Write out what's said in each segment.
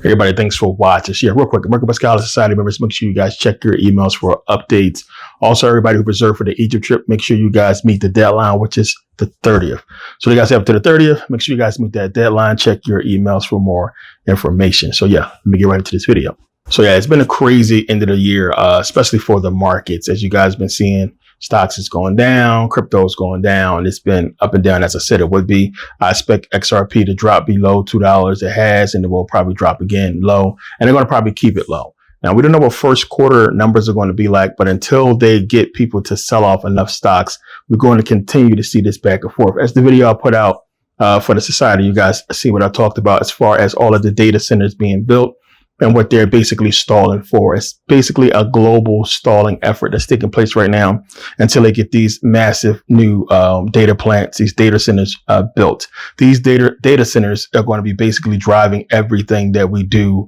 Everybody, thanks for watching. So yeah, real quick, Merkabah Scholar Society members, make sure you guys check your emails for updates. Also, everybody who reserved for the Egypt trip, make sure you guys meet the deadline, which is the 30th. So you guys have to the 30th. Make sure you guys meet that deadline. Check your emails for more information. So yeah, let me get right into this video. So yeah, it's been a crazy end of the year, especially for the markets. As you guys been seeing, stocks is going down, crypto is going down. It's been up and down, as I said it would be. I expect XRP to drop below $2. It has, and it will probably drop again low. And they're going to probably keep it low. Now, we don't know what first quarter numbers are going to be like, but until they get people to sell off enough stocks, we're going to continue to see this back and forth. As the video I put out for the society, you guys see what I talked about as far as all of the data centers being built and what they're basically stalling for. It's basically a global stalling effort that's taking place right now until they get these massive new data plants, these data centers built. These data centers are going to be basically driving everything that we do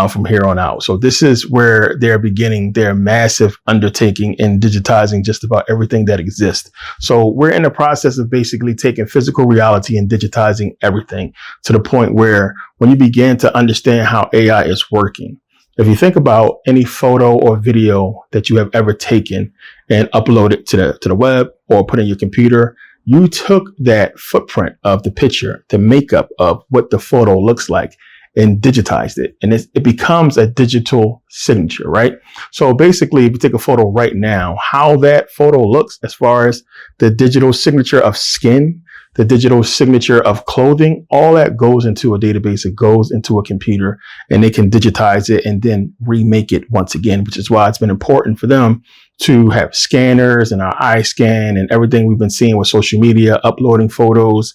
from here on out. So this is where they're beginning their massive undertaking in digitizing just about everything that exists. So we're in the process of basically taking physical reality and digitizing everything to the point where when you begin to understand how AI is working, if you think about any photo or video that you have ever taken and uploaded to the web or put in your computer, you took that footprint of the picture, the makeup of what the photo looks like, and digitized it. And it becomes a digital signature, right? So basically, if you take a photo right now, how that photo looks as far as the digital signature of skin, the digital signature of clothing, all that goes into a database. It goes into a computer and they can digitize it and then remake it once again, which is why it's been important for them to have scanners and our eye scan and everything we've been seeing with social media, uploading photos.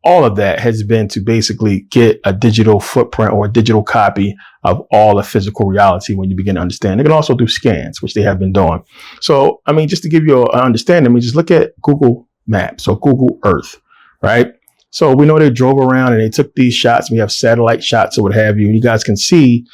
All of that has been to basically get a digital footprint or a digital copy of all the physical reality when you begin to understand. They can also do scans, which they have been doing. So, I mean, just to give you an understanding, I mean, just look at Google Maps or Google Earth, right? So we know they drove around and they took these shots. We have satellite shots or what have you. And you guys can see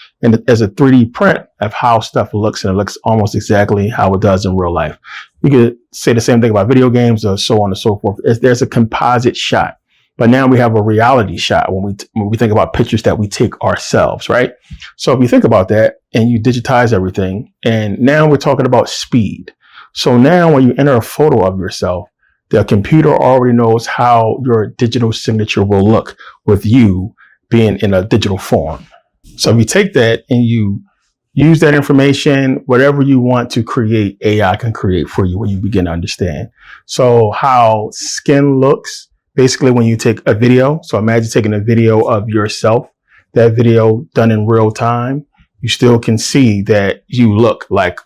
as a 3D print of how stuff looks, and it looks almost exactly how it does in real life. You could say the same thing about video games or so on and so forth. There's a composite shot. But now we have a reality shot when we think about pictures that we take ourselves, right? So if you think about that and you digitize everything, and now we're talking about speed. So now when you enter a photo of yourself, the computer already knows how your digital signature will look with you being in a digital form. So if you take that and you use that information, whatever you want to create, AI can create for you when you begin to understand. So how skin looks, basically when you take a video, so imagine taking a video of yourself, that video done in real time, you still can see that you look like,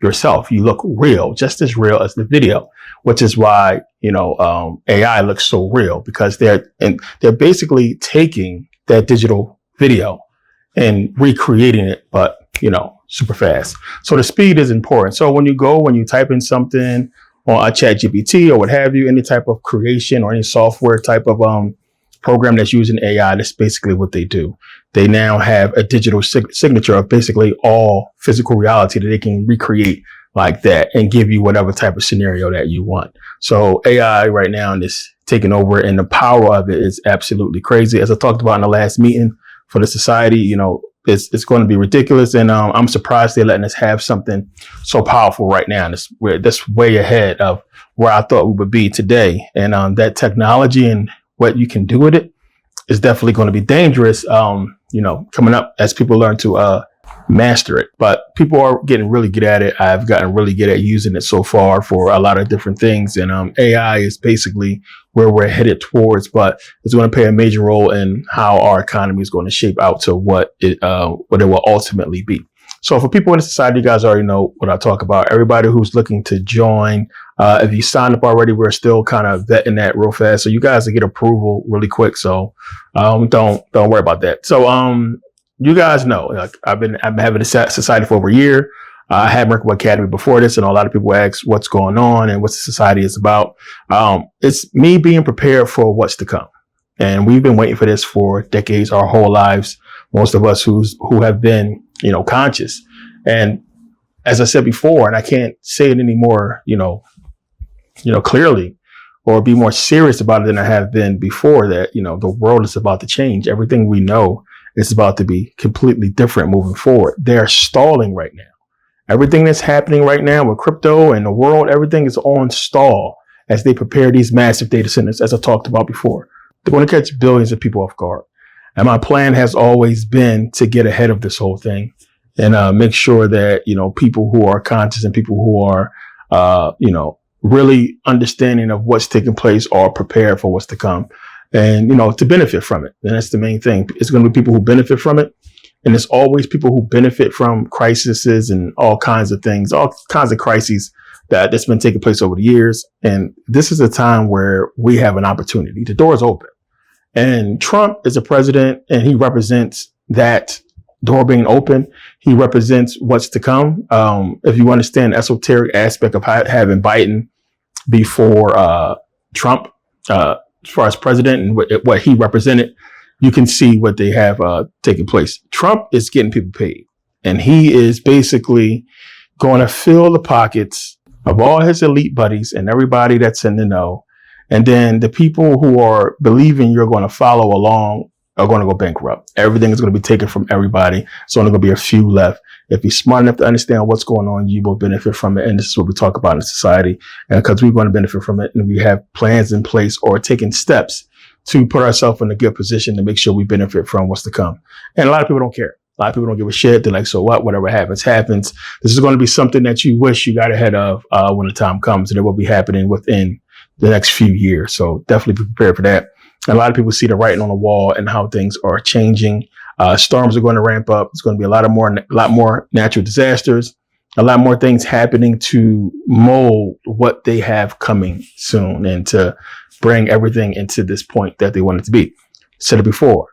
yourself. You look real, just as real as the video, which is why, AI looks so real, because they're basically taking that digital video and recreating it, but, super fast. So the speed is important. So when you type in something on a ChatGPT or what have you, any type of creation or any software type of program that's using AI, that's basically what they do. They now have a digital signature of basically all physical reality that they can recreate like that and give you whatever type of scenario that you want. So AI right now is taking over, and the power of it is absolutely crazy. As I talked about in the last meeting for the society, it's going to be ridiculous. And I'm surprised they're letting us have something so powerful right now. That's way ahead of where I thought we would be today. And that technology and what you can do with it is definitely going to be dangerous, coming up as people learn to master it. But people are getting really good at it. I've gotten really good at using it so far for a lot of different things. And AI is basically where we're headed towards, but it's going to play a major role in how our economy is going to shape out to what it will ultimately be. So for people in the society, you guys already know what I talk about. Everybody who's looking to join, if you signed up already, we're still kind of vetting that real fast. So you guys will get approval really quick. So don't worry about that. So you guys know, like, I've been having a society for over a year. I had Merkabah Academy before this, and a lot of people ask what's going on and what the society is about. It's me being prepared for what's to come. And we've been waiting for this for decades, our whole lives. Most of us who have been, conscious. And as I said before, and I can't say it anymore, clearly, or be more serious about it than I have been before, that, the world is about to change. Everything we know it's about to be completely different moving forward. They're stalling right now. Everything that's happening right now with crypto and the world, everything is on stall as they prepare these massive data centers, as I talked about before. They're going to catch billions of people off guard. And my plan has always been to get ahead of this whole thing and make sure that, people who are conscious and people who are, really understanding of what's taking place are prepared for what's to come and, to benefit from it. And that's the main thing. It's going to be people who benefit from it. And it's always people who benefit from crises and all kinds of things, all kinds of crises that's been taking place over the years. And this is a time where we have an opportunity. The door is open. And Trump is a president and he represents that door being open. He represents what's to come. If you understand the esoteric aspect of having Biden before Trump, as far as president and what he represented, you can see what they have taking place. Trump is getting people paid, and he is basically going to fill the pockets of all his elite buddies and everybody that's in the know. And then the people who are believing you're going to follow along are going to go bankrupt. Everything is going to be taken from everybody. It's only going to be a few left. If you're smart enough to understand what's going on, you will benefit from it. And this is what we talk about in society. And because we're going to benefit from it, and we have plans in place or taking steps to put ourselves in a good position to make sure we benefit from what's to come. And a lot of people don't care. A lot of people don't give a shit. They're like, so what? Whatever happens, happens. This is going to be something that you wish you got ahead of when the time comes. And it will be happening within the next few years. So definitely be prepared for that. And a lot of people see the writing on the wall and how things are changing. Storms are going to ramp up. It's going to be a lot more natural disasters, a lot more things happening to mold what they have coming soon and to bring everything into this point that they want it to be. Said it before,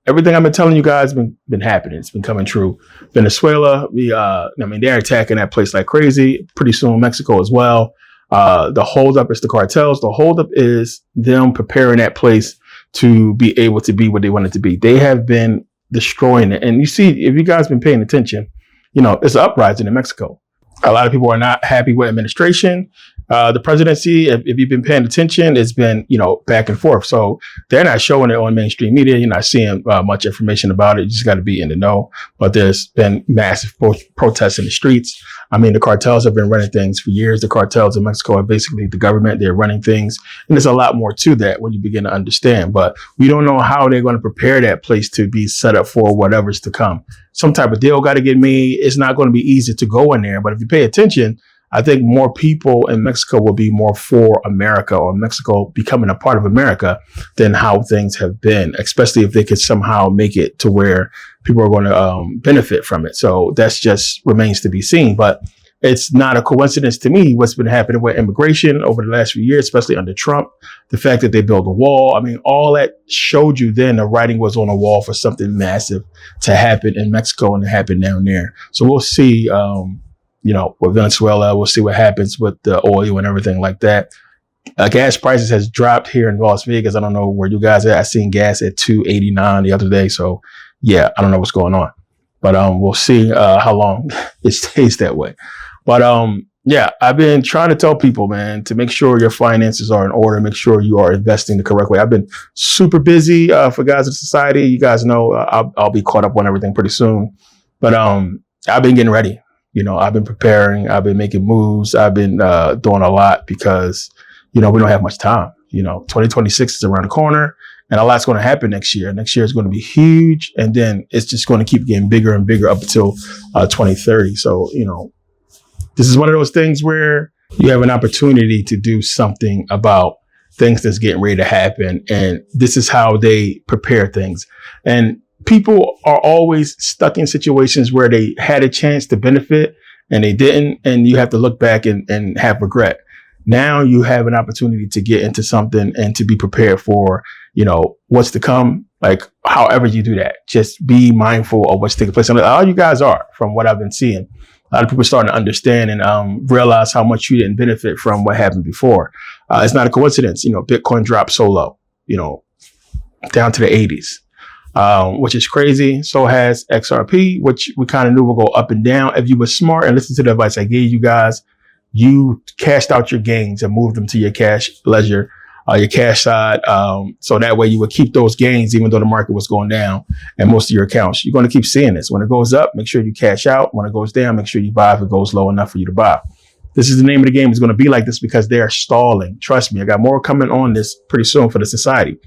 everything I've been telling you guys has been happening. It's been coming true. Venezuela, they're attacking that place like crazy. Pretty soon, Mexico as well. The holdup is the cartels. The holdup is them preparing that place to be able to be what they want it to be. They have been destroying it. And you see, if you guys been paying attention, it's an uprising in Mexico. A lot of people are not happy with administration. The presidency, if you've been paying attention, it's been, back and forth. So they're not showing it on mainstream media. You're not seeing much information about it. You just got to be in the know. But there's been massive protests in the streets. The cartels have been running things for years. The cartels in Mexico are basically the government. They're running things. And there's a lot more to that when you begin to understand. But we don't know how they're going to prepare that place to be set up for whatever's to come. Some type of deal got to get made. It's not going to be easy to go in there. But if you pay attention, I think more people in Mexico will be more for America or Mexico becoming a part of America than how things have been, especially if they could somehow make it to where people are going to benefit from it. So that's just remains to be seen. But it's not a coincidence to me what's been happening with immigration over the last few years, especially under Trump. The fact that they built a wall. All that showed you then the writing was on the wall for something massive to happen in Mexico and to happen down there. So we'll see. With Venezuela, we'll see what happens with the oil and everything like that. Gas prices has dropped here in Las Vegas. I don't know where you guys are. I seen gas at $2.89 the other day. So yeah, I don't know what's going on, but we'll see how long it stays that way. But I've been trying to tell people, man, to make sure your finances are in order, make sure you are investing the correct way. I've been super busy for guys in society. You guys know I'll be caught up on everything pretty soon, but I've been getting ready. I've been preparing. I've been making moves. I've been doing a lot because, we don't have much time. 2026 is around the corner and a lot's going to happen next year. Next year is going to be huge. And then it's just going to keep getting bigger and bigger up until 2030. So, this is one of those things where you have an opportunity to do something about things that's getting ready to happen. And this is how they prepare things. And people are always stuck in situations where they had a chance to benefit and they didn't. And you have to look back and have regret. Now you have an opportunity to get into something and to be prepared for, what's to come. Like, however you do that, just be mindful of what's taking place. And all you guys are, from what I've been seeing, a lot of people are starting to understand and realize how much you didn't benefit from what happened before. It's not a coincidence. Bitcoin dropped so low, down to the 80s. Which is crazy. So has XRP, which we kind of knew would go up and down. If you were smart and listened to the advice I gave you guys, you cashed out your gains and moved them to your cash ledger your cash side. So that way you would keep those gains, even though the market was going down and most of your accounts. You're going to keep seeing this. When it goes up, make sure you cash out. When it goes down, make sure you buy if it goes low enough for you to buy. This is the name of the game. It's going to be like this because they're stalling. Trust me, I got more coming on this pretty soon for the society.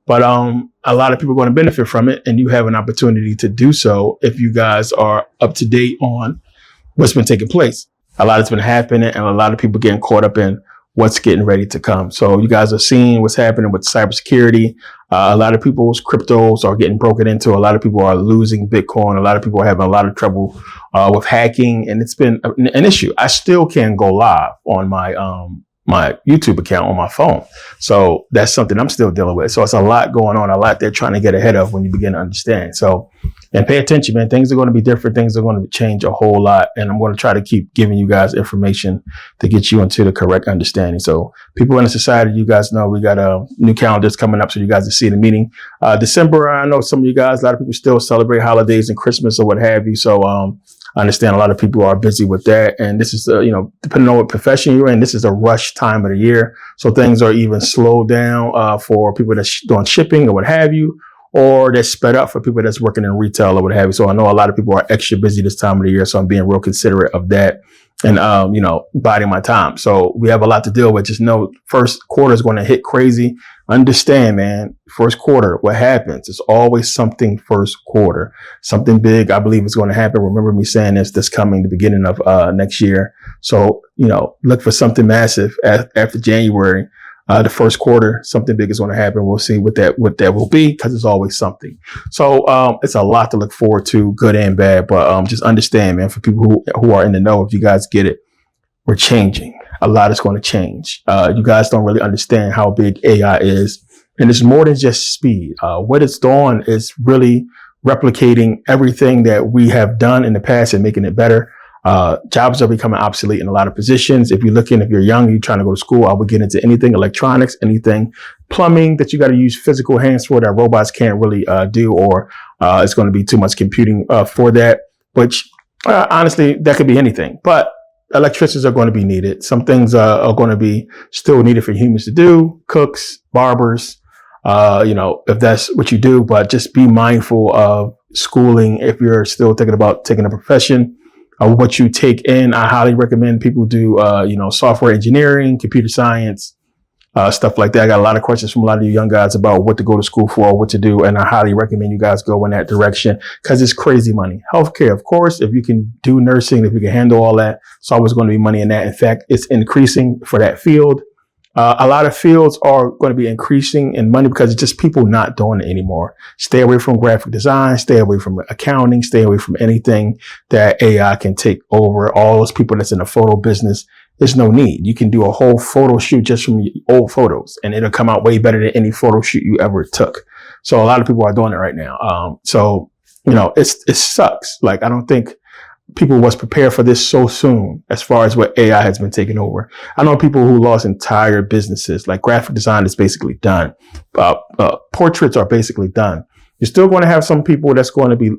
But a lot of people are going to benefit from it, and you have an opportunity to do so if you guys are up to date on what's been taking place. A lot has been happening, and a lot of people getting caught up in what's getting ready to come. So you guys are seeing what's happening with cybersecurity. A lot of people's cryptos are getting broken into. A lot of people are losing Bitcoin. A lot of people are having a lot of trouble with hacking, and it's been an issue. I still can't go live on my YouTube account on my phone. So that's something I'm still dealing with. So it's a lot going on, a lot they're trying to get ahead of when you begin to understand. So, and pay attention, man. Things are going to be different. Things are going to change a whole lot. And I'm going to try to keep giving you guys information to get you into the correct understanding. So people in the society, you guys know we got new calendars coming up. So you guys will see the meeting. December, I know some of you guys, a lot of people still celebrate holidays and Christmas or what have you. So, I understand a lot of people are busy with that. And this is, depending on what profession you're in, this is a rush time of the year. So things are even slowed down for people that's doing shipping or what have you, or they're sped up for people that's working in retail or what have you. So I know a lot of people are extra busy this time of the year. So I'm being real considerate of that and, biding my time. So we have a lot to deal with. Just know first quarter is going to hit crazy. Understand, man, first quarter, what happens? It's always something first quarter. Something big, I believe, is going to happen. Remember me saying this coming the beginning of next year. So, look for something massive after January. The first quarter, something big is going to happen. We'll see what that will be, because it's always something. So it's a lot to look forward to, good and bad. But just understand, man, for people who are in the know, if you guys get it, we're changing. A lot is going to change. You guys don't really understand how big AI is. And it's more than just speed. What it's doing is really replicating everything that we have done in the past and making it better. Jobs are becoming obsolete in a lot of positions. If you're young, you're trying to go to school, I would get into anything electronics, anything plumbing that you got to use physical hands for that robots can't really do, or it's going to be too much computing for that, which honestly, that could be anything. But electricians are going to be needed. Some things are going to be still needed for humans to do, cooks, barbers, if that's what you do. But just be mindful of schooling if you're still thinking about taking a profession. What you take in, I highly recommend people do, software engineering, computer science, stuff like that. I got a lot of questions from a lot of you young guys about what to go to school for, what to do. And I highly recommend you guys go in that direction, because it's crazy money. Healthcare, of course, if you can do nursing, if you can handle all that, it's always going to be money in that. In fact, it's increasing for that field. A lot of fields are going to be increasing in money because it's just people not doing it anymore. Stay away from graphic design, stay away from accounting, stay away from anything that AI can take over. All those people that's in the photo business, there's no need. You can do a whole photo shoot just from old photos, and it'll come out way better than any photo shoot you ever took. So a lot of people are doing it right now. It sucks. Like, I don't think people was prepared for this so soon as far as what AI has been taking over. I know people who lost entire businesses, like graphic design is basically done. Portraits are basically done. You're still going to have some people that's going to be,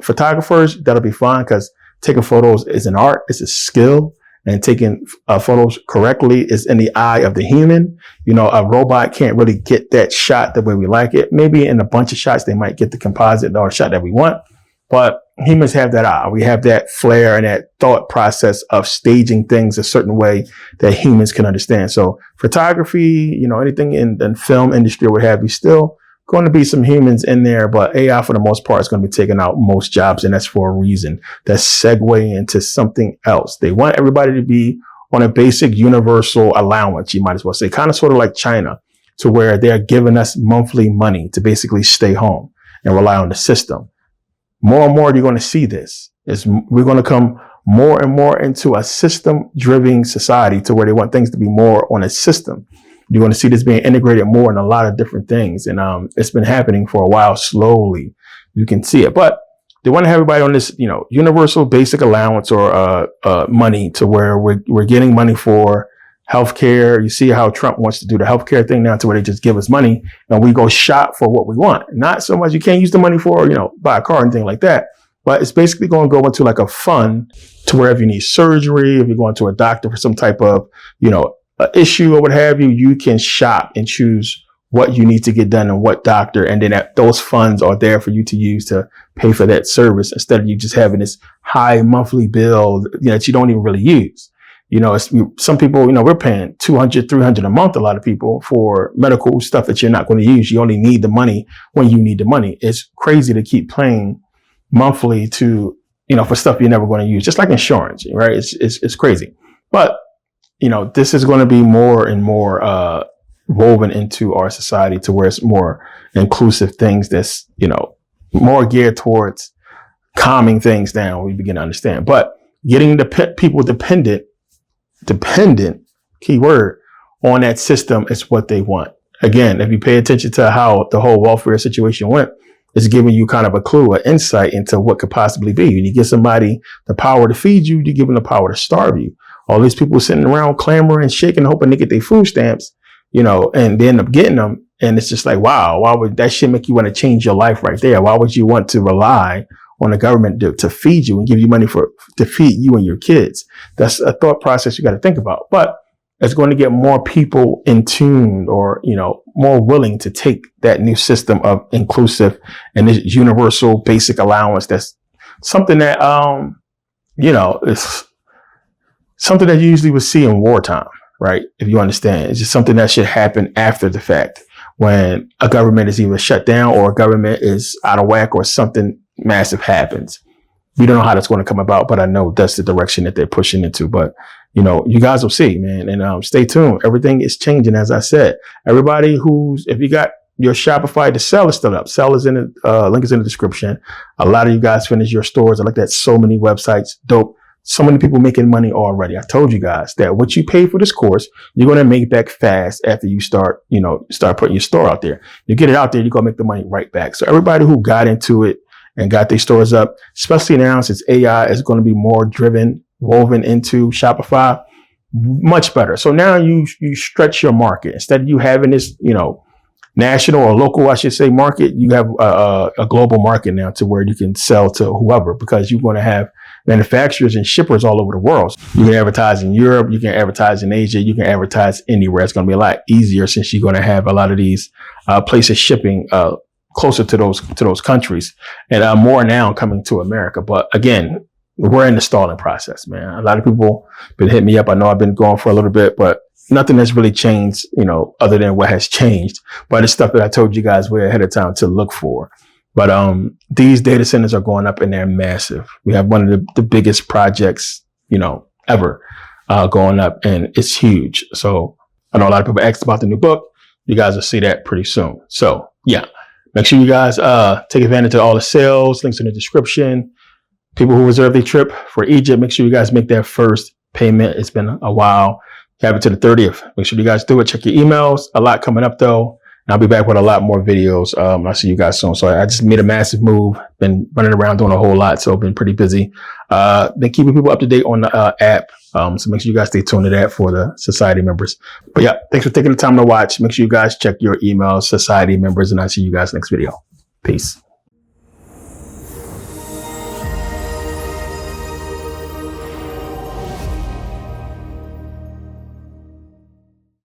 photographers. That'll be fine, because taking photos is an art. It's a skill. And taking photos correctly is in the eye of the human. A robot can't really get that shot the way we like it. Maybe in a bunch of shots, they might get the composite or shot that we want. But humans have that eye. We have that flair and that thought process of staging things a certain way that humans can understand. So photography, anything in film industry or what have you, still going to be some humans in there, but AI for the most part is going to be taking out most jobs. And that's for a reason. That's segue into something else. They want everybody to be on a basic universal allowance, you might as well say, kind of sort of like China, to where they're giving us monthly money to basically stay home and rely on the system. More and more, you're going to see this. We're going to come more and more into a system-driven society, to where they want things to be more on a system. You're going to see this being integrated more in a lot of different things. And it's been happening for a while. Slowly, you can see it. But they want to have everybody on this, universal basic allowance or money, to where we're getting money for healthcare. You see how Trump wants to do the healthcare thing now, to where they just give us money and we go shop for what we want. Not so much, you can't use the money for, buy a car and thing like that. But it's basically going to go into like a fund, to where if you need surgery, if you're going to a doctor for some type of, issue or what have you, you can shop and choose what you need to get done and what doctor. And then those funds are there for you to use to pay for that service instead of you just having this high monthly bill, that you don't even really use. Some people, we're paying $200, $300 a month, a lot of people, for medical stuff that you're not going to use. You only need the money when you need the money. It's crazy to keep paying monthly to, for stuff you're never going to use, just like insurance, right? It's crazy. But, this is going to be more and more, woven into our society to where it's more inclusive things that's, more geared towards calming things down. We begin to understand, but getting the people dependent, keyword, on that system is what they want. Again, if you pay attention to how the whole welfare situation went, it's giving you kind of a clue, an insight into what could possibly be. When you give somebody the power to feed you, you give them the power to starve you. All these people sitting around clamoring, shaking, hoping they get their food stamps, and they end up getting them. And it's just like, wow, why would that shit make you want to change your life right there? Why would you want to rely on the government to feed you and give you money to feed you and your kids? That's a thought process you got to think about. But it's going to get more people in tune or, more willing to take that new system of inclusive and this universal basic allowance. That's something that, is something that you usually would see in wartime, right? If you understand, it's just something that should happen after the fact when a government is either shut down or a government is out of whack or something massive happens. We don't know how that's going to come about, but I know that's the direction that they're pushing into. But, you guys will see, man. And stay tuned. Everything is changing, as I said. Everybody if you got your Shopify, the sell is still up. Sell is in the link is in the description. A lot of you guys finish your stores. I looked at so many websites. Dope. So many people making money already. I told you guys that what you pay for this course, you're going to make back fast after you start putting your store out there. You get it out there, you're going to make the money right back. So everybody who got into it and got their stores up, especially now since AI is going to be more woven into Shopify, much better. So now you stretch your market. Instead of you having this, national or local, I should say, market, you have a global market now to where you can sell to whoever, because you're going to have manufacturers and shippers all over the world. You can advertise in Europe, you can advertise in Asia, you can advertise anywhere. It's going to be a lot easier since you're going to have a lot of these places shipping closer to those countries, and more now coming to America. But again, we're in the stalling process, man. A lot of people been hitting me up. I know I've been going for a little bit, but nothing has really changed, other than what has changed. But it's stuff that I told you guys way ahead of time to look for. But these data centers are going up and they're massive. We have one of the biggest projects, ever going up, and it's huge. So I know a lot of people asked about the new book. You guys will see that pretty soon. So yeah, make sure you guys take advantage of all the sales, links in the description. People who reserve their trip for Egypt, make sure you guys make that first payment. It's been a while. You have it to the 30th. Make sure you guys do it. Check your emails. A lot coming up though. And I'll be back with a lot more videos. I'll see you guys soon. So I just made a massive move. Been running around doing a whole lot. So been pretty busy. Been keeping people up to date on the app. So make sure you guys stay tuned to that for the society members. But yeah, thanks for taking the time to watch. Make sure you guys check your emails, society members, and I'll see you guys next video. Peace.